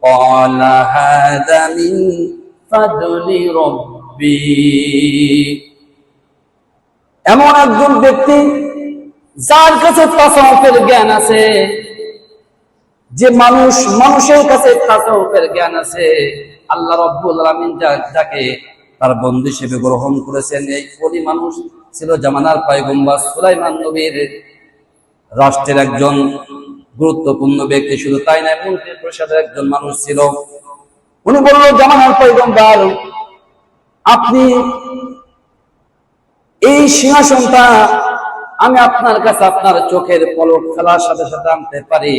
ক্বালা হাযা মিন ফাদলি রাব্বি। এমন একজন ব্যক্তি যার কাছে তাসাউফের জ্ঞান আছে, যে মানুষের কাছে তাসাউফের জ্ঞান আছে, আল্লাহ রাব্বুল আলামিন যাকে তার বন্ধু হিসেবে গ্রহণ করেছেন, এই ওলি মানুষ ছিল জামানার পয়গম্বর সুলাইমান নবীর রাষ্ট্রের একজন গুরুত্বপূর্ণ ব্যক্তি। শুধু তাই নয়, মন্ত্রী পরিষদের একজন মানুষ ছিল। উনি বলল, জামানার পয়গম্বর, আপনি এই সিংহাসনটা আমি আপনার কাছে আপনার চোখের পলক ফেলার সাথে সাথে আনতে পারি।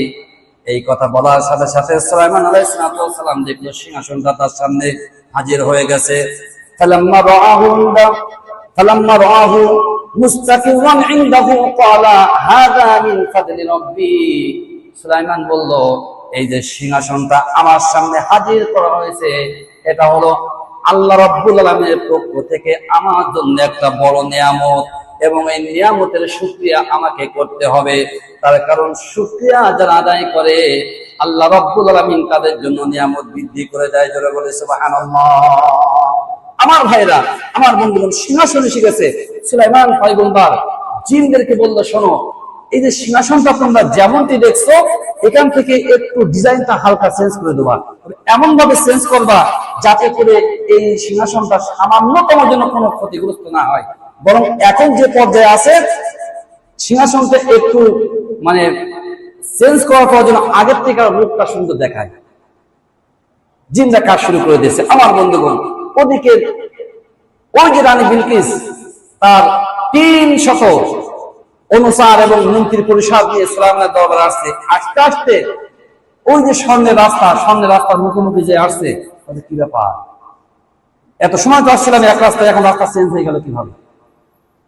এই কথা বলার সাথে সাথে সুলাইমান আলাইহিস সালাম দেখলো সিংহাসনটা তার সামনে হাজির হয়ে গেছে। ফালাম্মা রাআহু মুস্তাকিরান ইনদাহু ক্বালা হাযা মিন ফাদলি রাব্বি। সুলাইমান বলল, এই যে সিংহাসনটা আমার সামনে হাজির করা হয়েছে, এটা হলো আল্লাহ রাব্বুল আলামিনের পক্ষ থেকে আমার জন্য একটা বড় নিয়ামত, এবং এই নিয়ামতের শুকরিয়া আমাকে করতে হবে। তার কারণ শুকরিয়া যারা আদায় করে, আল্লাহ রাব্বুল আলামিন তাদের জন্য নিয়ামত বৃদ্ধি করে দেয়। জোরে বলে সুবহানাল্লাহ। আমার ভাইরা, আমার বন্ধুগণ, সিংহাসন এসে গেছে। সুলাইমান পয়গম্বর জিনদেরকে বলল, শোনো, এই যে সিংহাসনটা তোমরা যেমনটি দেখছো, এখান থেকে একটু ডিজাইনটা হালকা চেঞ্জ করে দেবা, এমন ভাবে চেঞ্জ করবা যাতে করে এই সিংহাসনটা সামান্যতম যেন কোনো ক্ষতিগ্রস্ত না হয়, বরং এখন যে পর্যায়ে আছে সিংহাসনটা একটু মানে চেঞ্জ করার পর যেন আগের থেকে রূপটা সুন্দর দেখায়। জিনরা কাজ শুরু করে দিয়েছে। আমার বন্ধুগণ, ওদিকে ওই যে রানী বিলকিস তার 300 অনুসার এবং মন্ত্রী পরিষদ নিয়ে সুলাইমানের দরবারে আসছে। আস্তে আস্তে ওই যে স্বর্ণের রাস্তার মুখোমুখি যে আসছে, কি ব্যাপার, এত সময় তো আসছিলাম এক রাস্তায়, এখন রাস্তা চেঞ্জ হয়ে গেল কিভাবে?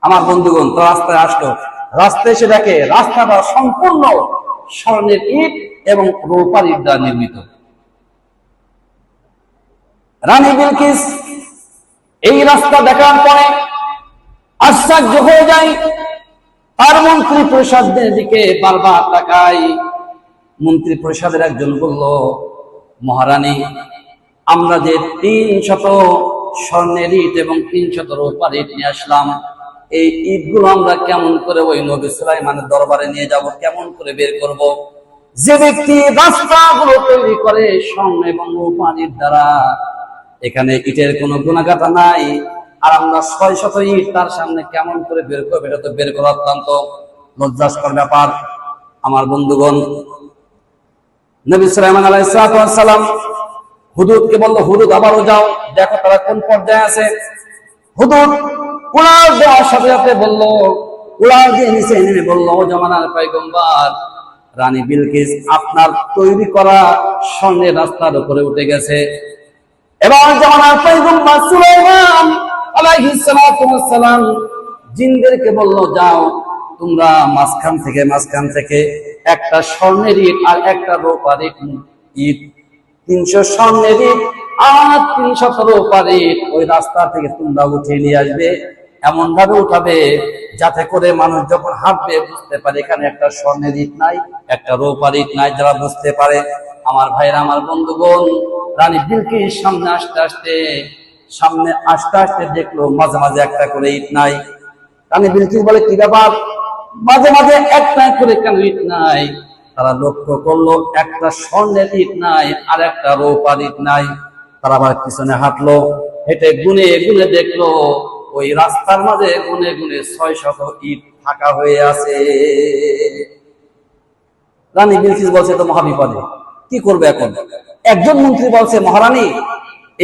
আমার বন্ধুগণ, তো রাস্তায় আসলো, রাস্তায় এসে দেখে রাস্তাটা সম্পূর্ণ স্বর্ণের ইট এবং রূপার ইট দ্বারা নির্মিত। রানী বিলকিস এই রাস্তা দেখার পরে আশ্চর্য হয়ে যায়। তার মন্ত্রী পরিষদের দিকে বারবার তাকায়। মন্ত্রী পরিষদের একজন বলল, মহারানী, আমরা যে 300 স্বর্ণের ইট এবং 300 রূপার ইট নিয়ে আসলাম, এই ইটগুলো আমরা কেমন করে ওই নবী সুলাইমানের দরবারে নিয়ে যাব, কেমন করে বের করব? যে ব্যক্তি রাস্তাগুলো তৈরি করে স্বর্ণ এবং রূপার ইট দ্বারা, এখানে ইটের কোনো গুণাগাতা নাই, আর আমরা 600 ইট তার সামনে কেমন করে বের করবো? এটা তো বের করা অত্যন্ত লজ্জাস্কর ব্যাপার। আমার বন্ধুগণ, নবী সুলাইমান আলাইহিস সালাম হুদুদকে বলল, হুদুদ আবারও যাও, দেখো তারা কোন পর্যায়ে আছে। হুদুদ উড়াল দেওয়ার সাথে সাথে বলল, উড়াল দিয়ে নিচে নেমে বলল, ও জামানার পয়গম্বর, রানী বিলকিস আপনার তৈরি করা স্বর্ণের রাস্তার উপরে উঠে গেছে। এবার জামানার পয়গম্বর সুলাইমান আলাইহিস সালাম জিনদেরকে বলল, যাও তোমরা মাঝখান থেকে একটা স্বর্ণের ইট আর একটা রূপার ইট 300 স্বর্ণের ইট আর 300 রূপার ইট ওই রাস্তা থেকে তোমরা উঠিয়ে নিয়ে আসবে। এমন ভাবে উঠাবে যাতে করে মানুষ যখন হাঁটবে বুঝতে পারে এখানে একটা স্বর্ণের ইট নাই, একটা রূপার ইট নাই, যারা বুঝতে পারে। আমার ভাইরা, আমার বন্ধুগণ, রানী বিলকিস সামনে আসতে দেখলো মাঝে মাঝে একটা করে ইট নাই। রানী বিলকিস বলে, কি ব্যাপার, মাঝে মাঝে একটা করে কেন ইট নাই? তারা লক্ষ্য করলো একটা স্বর্ণের ইট নাই আর একটা রূপার ইট নাই। তারা আবার পিছনে হাঁটলো, হেঁটে গুনে গুনে দেখলো ওই রাস্তার মাঝে গুনে গুনে 600 ইট ফাঁকা হয়ে আছে। রানী বিলকিস বলছে, তো মহাবিপদে, কি করবে এখন? একজন মন্ত্রী বলছে, মহারানী,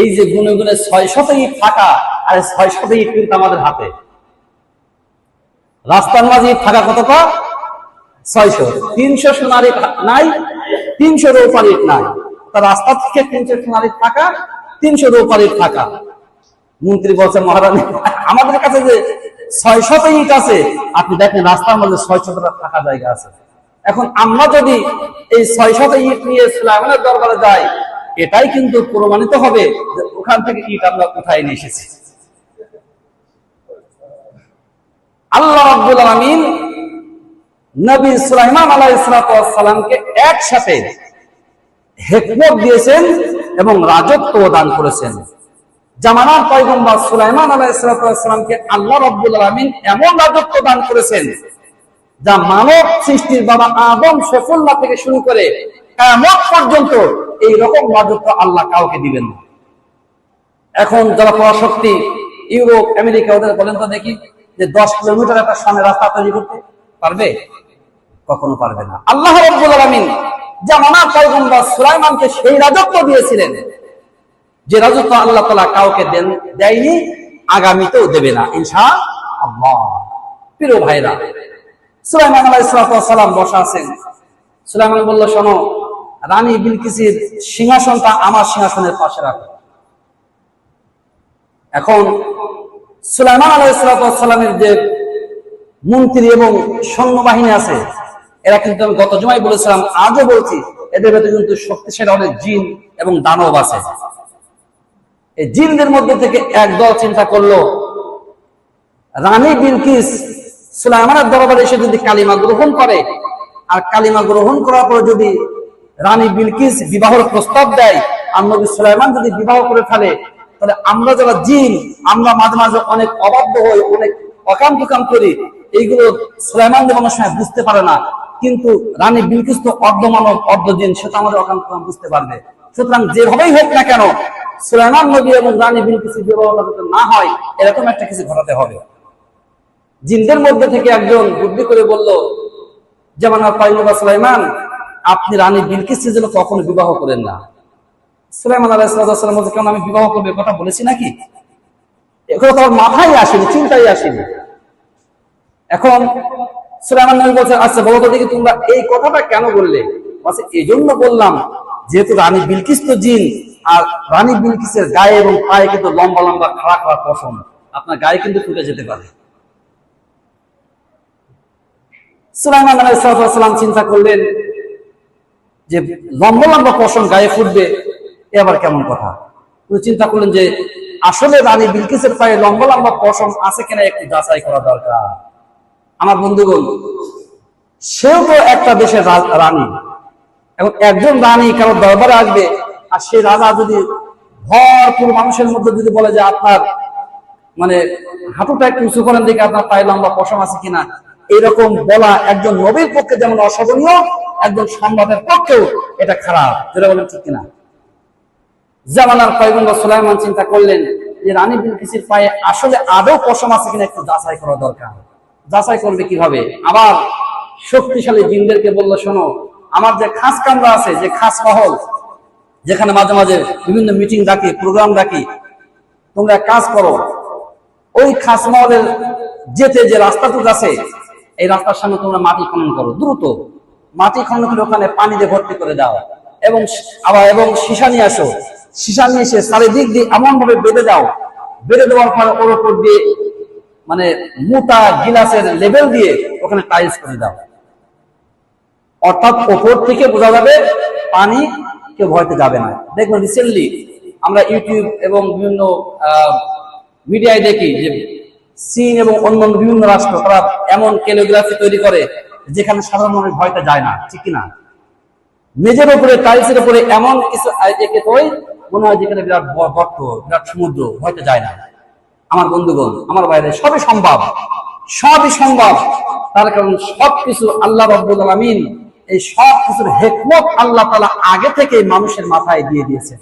এই যে গুনে গুনে 600 ইট ফাঁকা, আর 600 ইট কিন্তু আমাদের হাতে। রাস্তার মাঝে ইট ফাঁকা কতটা? 600। 300 সোনার ইট নাই, 300 রূপার ইট নাই। তার রাস্তা থেকে 300 সোনার ইট ফাঁকা, 300 রূপার ইট ফাঁকা। মন্ত্রী বলছে, মহারানী, আমাদের কাছে যে 600 ইট আছে, আপনি দেখেন রাস্তার মধ্যে 600টা ফাঁকা জায়গা আছে। এখন আমরা যদি এই 600 ইট নিয়ে সুলাইমানের দরবারে যাই, এটাই কিন্তু প্রমাণিত হবে যে ওখান থেকে ইট আমরা কোথায় নিয়ে এসেছি। আল্লাহ রাব্বুল আলামিন নবী সুলাইমান আলাইহিস সালামকে একসাথে হিকমত দিয়েছেন এবং রাজত্ব দান করেছেন। জামানার পয়গম্বর সুলাইমান আলাইহিস সালামকে আল্লাহ রাব্বুল আলামিন এমন রাজত্ব দান করেছেন যা মানব সৃষ্টির বাবা আদম সৈফুল্লাহ থেকে শুরু করে কিয়ামত পর্যন্ত এই রকম রাজত্ব আল্লাহ কাউকে দিবেন না। এখন যারা পরাশক্তি ইউরোপ আমেরিকা ওদের বলেন তো দেখি যে 10 কিলোমিটার একটা সামনে রাস্তা তৈরি করতে পারবে? কখনো পারবে না। আল্লাহ রাব্বুল আলামিন জামানার পয়গম্বর সুলাইমানকে সেই রাজত্ব দিয়েছিলেন যে রাজত্ব আল্লাহ তাআলা কাউকে দেয়নি, আগামীতেও দেবে না ইনশাআল্লাহ। প্রিয় ভাইরা, সুলাইমান আলাইহিস সালাম বসা আছেন। সুলাইমান বলল, শোনো, রানী বিলকিসের সিংহাসনটা আমার সিংহাসনের পাশে রাখো। এখন সুলাইমান আলাইহিস সালামের যে মন্ত্রী এবং সৈন্যবাহিনী আছে, এরা কিন্তু আমি গত জুমায় বলেছিলাম, আজও বলছি, এদের ভেতরে কিন্তু শক্তিশালী অনেক জিন এবং দানব আছে। এই জিনদের মধ্যে থেকে একদল চিন্তা করলো, রানী বিলকিস সুলাইমানের দরবারে এসে যদি কালিমা গ্রহণ করে, আর কালিমা গ্রহণ করার পর যদি রানী বিলকিস বিবাহের প্রস্তাব দেয়, আর নবী সুলাইমান যদি বিবাহ করে ফেলে, তাহলে আমরা যারা জিন, আমরা মাঝে মাঝে অনেক অবাধ্য হই, অনেক অকাম কুকাম করি, এইগুলো সুলাইমান দেওয়ার সময় বুঝতে পারে না। কিন্তু রানী বিলকিস তো অর্ধ মানব অর্ধ জিন, সেটা আমাদের অকাম কুকাম বুঝতে পারবে। সুতরাং যেভাবেই হোক না কেন, সুলাইমান নবী এবং রানী বিলকিসের বিবাহ যাতে না হয়, এরকম একটা কিছু ঘটাতে হবে। জিনদের মধ্যে থেকে একজন বুদ্ধি করে বলল, যেমন পয়গম্বর সুলাইমান, আপনি রানী বিলকিসের জন্য কখনো বিবাহ করেন না। সুলাইমান আলাইহিস সালাম বলতে, কেন আমি বিবাহ করবো কথা বলেছি নাকি? এগুলো তো মাথায় আসেনি, চিন্তায় আসেনি। এখন সুলাইমান নবী বলছে, আচ্ছা বলো তো দেখি তোমরা এই কথাটা কেন বললে? বলছে, এই জন্য বললাম, যেহেতু রানী বিলকিস তো জিন, আর রানী বিলকিসের গায়ে এবং পায়ে কিন্তু লম্বা লম্বা খাড়া খাড়া পশম, আপনার গায়ে কিন্তু ফুটে যেতে পারে। সুলাইমান আলাইহিস সালাম চিন্তা করলেন যে লম্বা লম্বা পশম গায়ে ফুটবে, এবার কেমন কথা। উনি চিন্তা করলেন যে আসলে রানী বিলকিসের পায়ে লম্বা লম্বা পশম আছে কিনা একটু যাচাই করা দরকার। আমার বন্ধুগণ, সেও তো একটা দেশের রানী। এখন একজন রানী কারো দরবারে আসবে, আর সেই রাজা যদি ভরপুর মানুষের মধ্যে যদি বলে যে আপনার মানে হাঁটুটা একটু উঁচু করেন দেখে আপনার পায়ে লম্বা পশম আছে কিনা, এরকম বলা একজন নবীর পক্ষে যেমন অশোভনীয়, একজন সম্রাটের পক্ষেও এটা খারাপ। যেটা বলেন ঠিক কিনা? জামানার পয়গম্বর সুলাইমান চিন্তা করলেন যে রানী বিলকিসের পায়ে আসলে আদৌ পশম আছে কিনা একটু যাচাই করা দরকার। যাচাই করবে কিভাবে? আবার শক্তিশালী জিনদেরকে বলল, শোনো, আমার যে খাস কামরা আছে, যে খাস মহল, যেখানে মাঝে মাঝে বিভিন্ন মিটিং ডাকি, প্রোগ্রাম ডাকি, তোমরা কাজ করো, ওই খাস মহলের যেতে যে রাস্তাটুকু আছে, এই রাস্তার সামনে তোমরা মাটি খনন করো, দ্রুত মাটি খনন করে ওখানে পানি দিয়ে ভর্তি করে দাও, এবং সীসা নিয়ে আসো। সীসা নিয়ে এসে চারিদিক দিয়ে এমন ভাবে বেঁধে দাও, বেঁধে দেওয়ার পরে ওর উপর দিয়ে মানে মোটা গিলাসের লেবেল দিয়ে ওখানে টাইলস করে দাও। অর্থাৎ ওপর থেকে বোঝা যাবে পানি কেউ ভয়তে যাবে না। দেখবেন রিসেন্টলি আমরা ইউটিউব এবং বিভিন্ন মিডিয়ায় দেখি যে চীন এবং অন্যান্য বিভিন্ন রাষ্ট্র তারা এমন ক্যালিগ্রাফি তৈরি করে যেখানে সাধারণ মানুষ ভয়তে যায় না, ঠিক কিনা? মেঝের উপরে, টাইলসের উপরে এমন কিছু এঁকে তৈরি মনে হয় যেখানে বিরাট গর্ত, বিরাট সমুদ্র, ভয়তে যায় না। আমার বন্ধুগণ, আমার বাইরে সবই সম্ভব, সবই সম্ভব। তার কারণ সবকিছু আল্লাহ রাব্বুল আলামিন, এই সব কিছুর হিকমত আল্লাহ তাআলা আগে থেকে মানুষের মাথায় দিয়ে দিয়েছেন।